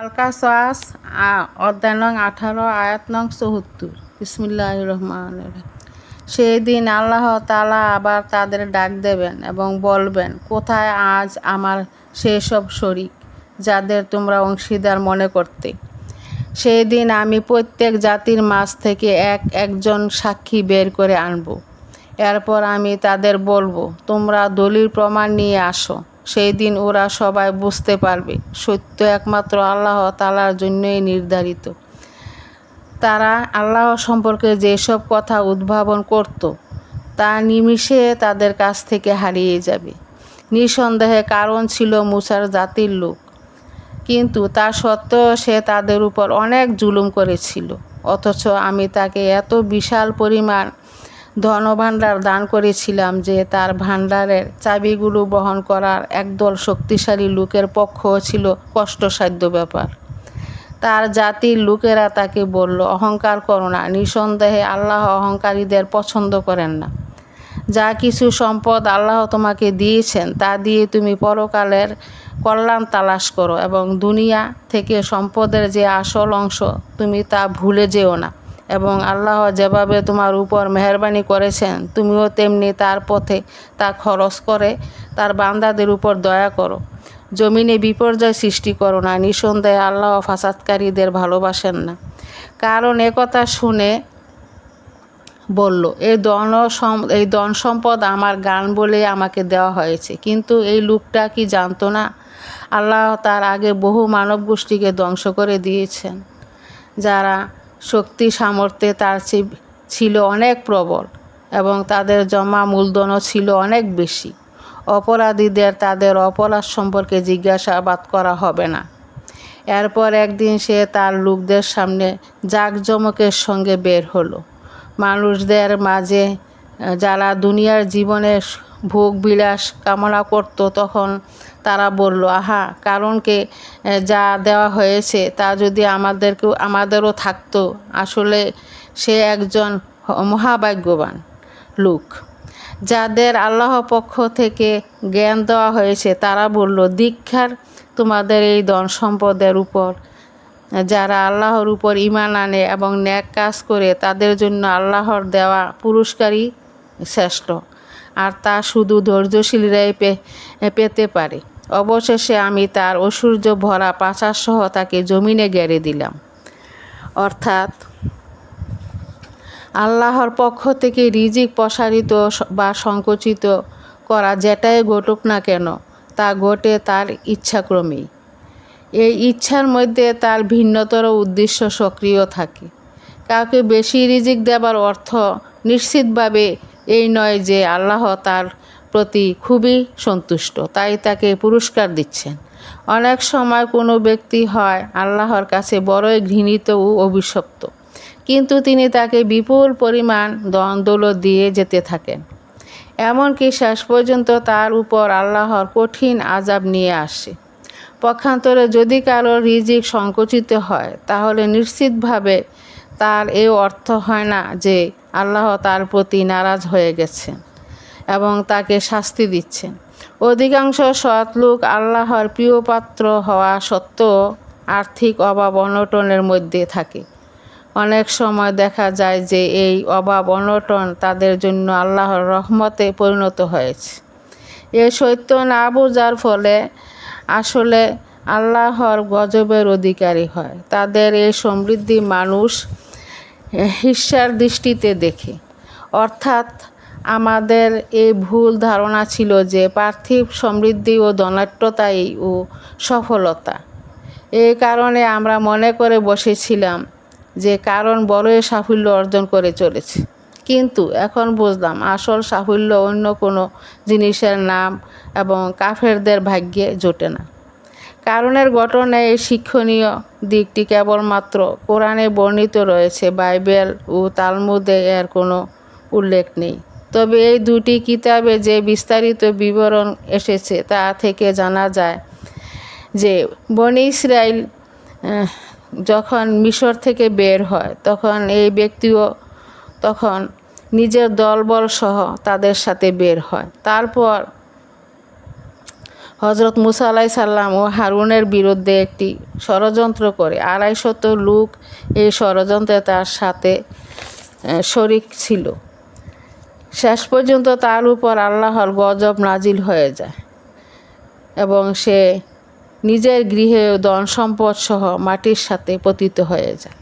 আল-কাসাস অধ্যায় নং 18 আয়াত নং 74। বিসমিল্লাহির রহমানির রহিম। সেই দিন আল্লাহ তাআলা আবার তাদের ডাক দেবেন এবং বলবেন, কোথায় আজ আমার সেসব শরীক যাদের তোমরা অংশীদার মনে করতে? সেই দিন আমি প্রত্যেক জাতির মাঝ থেকে একজন সাক্ষী বের করে আনব। এরপর আমি তাদের বলবো, তোমরা দলিল প্রমাণ নিয়ে আসো। সেই দিন ওরা সবাই বুঝতে পারবে সত্য একমাত্র আল্লাহ তাআলার জন্যই নির্ধারিত। তারা আল্লাহ সম্পর্কে যেসব কথা উদ্ভাবন করত তা নিমিষে তাদের কাছ থেকে হারিয়ে যাবে। নিঃসন্দেহে কারণ ছিল মুসার জাতির লোক, কিন্তু তা সত্ত্বেও সে তাদের উপর অনেক জুলুম করেছিল। অথচ আমি তাকে এত বিশাল পরিমাণ ধনভাণ্ডার দান করেছিলাম যে তার ভাণ্ডারের চাবিগুলো বহন করার একদল শক্তিশালী লোকের পক্ষও ছিল কষ্টসাধ্য ব্যাপার। তার জাতির লোকেরা তাকে বলল, অহংকার করো না, নিঃসন্দেহে আল্লাহ অহংকারীদের পছন্দ করেন না। যা কিছু সম্পদ আল্লাহ তোমাকে দিয়েছেন তা দিয়ে তুমি পরকালের কল্যাণ তালাশ করো এবং দুনিয়া থেকে সম্পদের যে আসল অংশ তুমি তা ভুলে যেও না। এবং আল্লাহ যেভাবে তোমার উপর মেহেরবানি করেছেন তুমিও তেমনি তার পথে তা খরচ করে তার বান্দাদের উপর দয়া করো। জমিনে বিপর্যয় সৃষ্টি করো না, নিঃসন্দেহে আল্লাহ ফাসাদকারীদের ভালোবাসেন না। কারণ একথা শুনে বলল, এই ধন সম্পদ আমার গান বলে আমাকে দেওয়া হয়েছে। কিন্তু এই লোকটা কি জানতো না আল্লাহ তার আগে বহু মানব গোষ্ঠীকে ধ্বংস করে দিয়েছেন, যারা শক্তি সামর্থ্যে তার চেয়ে ছিল অনেক প্রবল এবং তাদের জমা মূলধনও ছিল অনেক বেশি। অপরাধীদের তাদের অপরাধ সম্পর্কে জিজ্ঞাসাবাদ করা হবে না। এরপর একদিন সে তার লোকদের সামনে জাঁকজমকের সঙ্গে বের হলো। মানুষদের মাঝে যারা দুনিয়ার জীবনের ভোগ বিলাস কামনা করত, তখন তারা বলল, আহা, কারণকে যা দেওয়া হয়েছে তা যদি আমাদেরও থাকতো। আসলে সে একজন মহাভাগ্যবান লোক যাদের আল্লাহ পক্ষ থেকে জ্ঞান দেওয়া হয়েছে। তারা বলল, ধিক্কার তোমাদের এই ধন সম্পদের উপর। যারা আল্লাহর উপর ঈমান আনে এবং নেক কাজ করে তাদের জন্য আল্লাহর দেওয়া পুরস্কারই শ্রেষ্ঠ, আর তা শুধু ধৈর্যশীলরাই পেতে পারে। অবশেষে আমি তার ঐশ্বর্য ভরা প্রাসাদসহ তাকে জমিনে গেড়ে দিলাম। অর্থাৎ আল্লাহর পক্ষ থেকে রিজিক প্রসারিত বা সংকুচিত করা যেটাই ঘটুক না কেন, তা ঘটে তার ইচ্ছাক্রমেই। এই ইচ্ছার মধ্যে তার ভিন্নতর উদ্দেশ্য সক্রিয় থাকে। কাউকে বেশি রিজিক দেবার অর্থ নিশ্চিতভাবে এই নয় যে আল্লাহ তার প্রতি খুবই সন্তুষ্ট, তাই তাকে পুরস্কার দিচ্ছেন। অনেক সময় কোনো ব্যক্তি হয় আল্লাহর কাছে বড়ই ঘৃণিত ও অভিশপ্ত, কিন্তু তিনি তাকে বিপুল পরিমাণ ধন দৌলত দিয়ে যেতে থাকেন, এমনকি শেষ পর্যন্ত তার উপর আল্লাহর কঠিন আযাব নিয়ে আসে। পক্ষান্তরে যদি কারো রিজিক সংকুচিত হয়, তাহলে নিশ্চিতভাবে তার এই অর্থ হয় না যে আল্লাহ তার প্রতি নারাজ হয়ে গেছেন এবং তাকে শাস্তি দিচ্ছেন। অধিকাংশ সৎ লোক আল্লাহর প্রিয় পাত্র হওয়া সত্ত্বেও আর্থিক অভাব অনটনের মধ্যে থাকে। অনেক সময় দেখা যায় যে এই অভাব অনটন তাদের জন্য আল্লাহর রহমতে পরিণত হয়েছে। এই সত্য না বোঝার ফলে আসলে আল্লাহর গজবের অধিকারী হয়। তাদের এই সমৃদ্ধি মানুষ ঈর্ষার দৃষ্টিতে দেখে। অর্থাৎ আমাদের এই ভুল ধারণা ছিল যে পার্থিব সমৃদ্ধি ও ধনাঢ্যতাই ও সফলতা। এই কারণে আমরা মনে করে বসেছিলাম যে কারণ বড়ই সাফল্য অর্জন করে চলেছে। কিন্তু এখন বুঝলাম আসল সাফল্য অন্য কোনো জিনিসের নাম এবং কাফেরদের ভাগ্যে জোটে না। কারণের ঘটনায় এই শিক্ষণীয় দিকটি কেবলমাত্র কোরআনে বর্ণিত রয়েছে, বাইবেল ও তালমুদে এর কোনো উল্লেখ নেই। তবে এই দুটি কিতাবে যে বিস্তারিত বিবরণ এসেছে তা থেকে জানা যায় যে বনী ইসরাইল যখন মিশর থেকে বের হয়, তখন এই ব্যক্তিও তখন নিজের দলবল সহ তাদের সাথে বের হয়। তারপর হজরত মুসা আলাইহিস সালাম ও হারুনের বিরুদ্ধে একটি ষড়যন্ত্র করে 250 লোক এই ষড়যন্ত্রে তার সাথে শরিক ছিল। শেষ পর্যন্ত তার উপর আল্লাহর গজব নাজিল হয়ে যায় এবং সে নিজের গৃহে ধন সম্পদ সহ মাটির সাথে পতিত হয়ে যায়।